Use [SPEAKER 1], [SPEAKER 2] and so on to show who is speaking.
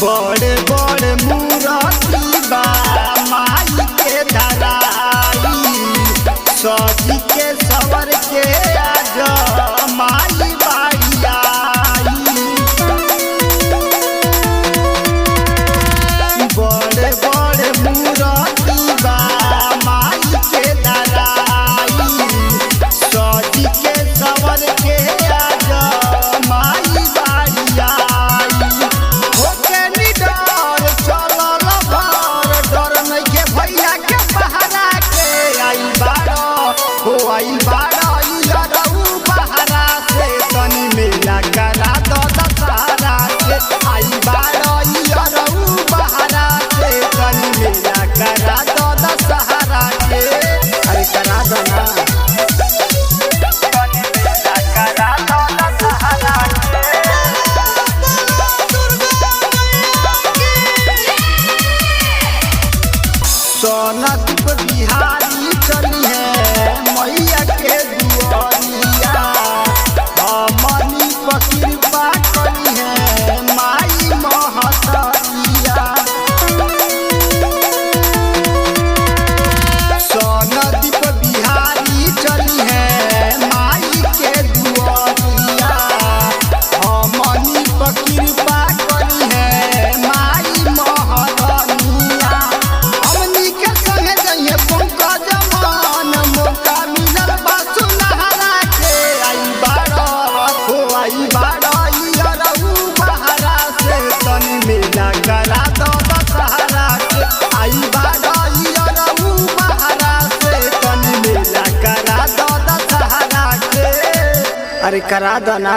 [SPEAKER 1] बड़े बड़े मूर्ति बा माई के धराई सजी के सवर के आज माई बाड़ी आई। बड़े बड़े मूर्ति बा माई के धराई सजी के सवर के आज माई बाड़ी आई। होके निडर चलल भर डर नइखे भैया के पहरा के आई बाड़ा हो आई बाड़ा इरऊ बहरा से तनी मेला करा दो दशहरा के आई बाड़ा इरऊ बहरा से तनी मेला करा दो दशहरा के। अरे करा दो ना तनी मेला करा दो दशहरा के। सोनदीप बिहारी चली है मैया के दुआरिया हमनी पर कृपा करी है माई महतरिया। सोनदीप बिहारी चली है माई के दुआरिया हमनी पर कृपा करी है माई महतरिया। हमनी के संगे जइए पंकज मान मौका मिलल बा सुनहरा के आई बाड़ा हो आई बाड़ा इरऊ बहरा से तनी मेला करा दो दशहरा के आई बाड़ा इरऊ बहरा से तनी मेला करा दो दशहरा के। अरे करा दो ना।